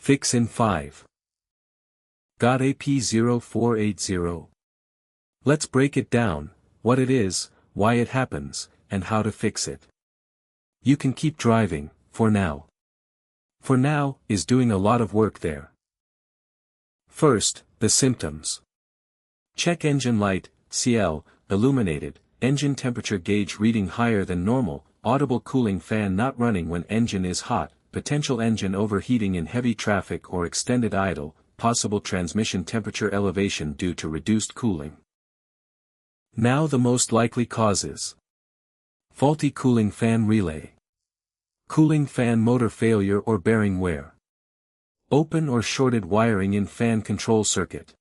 Fix in 5. Got a P0480. Let's break it down, what it is, why it happens, and how to fix it. You can keep driving, for now. For now is doing a lot of work there. First, the symptoms. Check engine light, CL, illuminated, engine temperature gauge reading higher than normal, audible cooling fan not running when engine is hot, potential engine overheating in heavy traffic or extended idle, possible transmission temperature elevation due to reduced cooling. Now the most likely causes. Faulty cooling fan relay. Cooling fan motor failure or bearing wear. Open or shorted wiring in fan control circuit.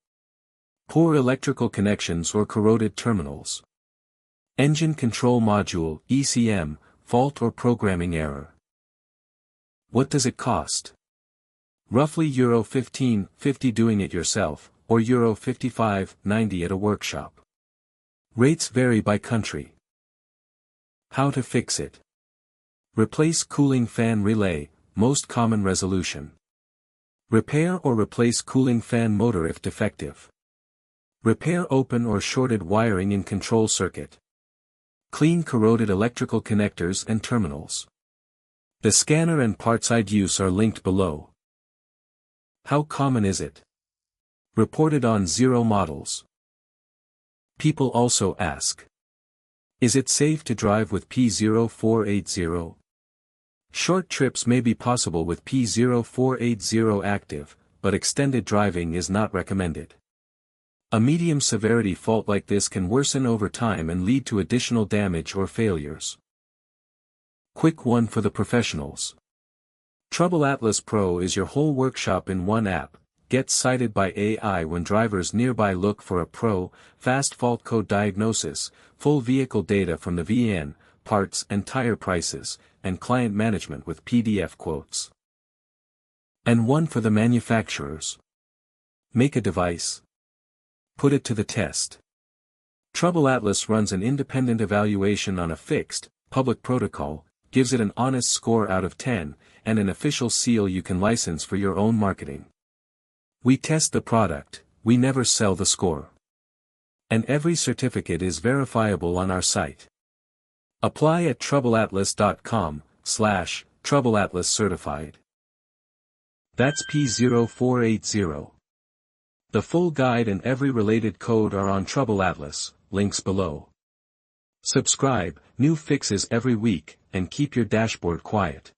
Poor electrical connections or corroded terminals. Engine control module, ECM, fault or programming error. What does it cost? Roughly €15.50 doing it yourself, or €55.90 at a workshop. Rates vary by country. How to fix it. Replace cooling fan relay, most common resolution. Repair or replace cooling fan motor if defective. Repair open or shorted wiring in control circuit. Clean corroded electrical connectors and terminals. The scanner and parts I'd use are linked below. How common is it? Reported on 0 models. People also ask. Is it safe to drive with P0480? Short trips may be possible with P0480 active, but extended driving is not recommended. A medium-severity fault like this can worsen over time and lead to additional damage or failures. Quick one for the professionals. TroubleAtlas Pro is your whole workshop in one app. Get cited by AI when drivers nearby look for a pro, fast fault code diagnosis, full vehicle data from the VN, parts and tire prices, and client management with PDF quotes. And one for the manufacturers. Make a device. Put it to the test. TroubleAtlas runs an independent evaluation on a fixed, public protocol, gives it an honest score out of 10, and an official seal you can license for your own marketing. We test the product, we never sell the score. And every certificate is verifiable on our site. Apply at TroubleAtlas.com/TroubleAtlas certified. That's P0480. The full guide and every related code are on TroubleAtlas, links below. Subscribe, new fixes every week, and keep your dashboard quiet.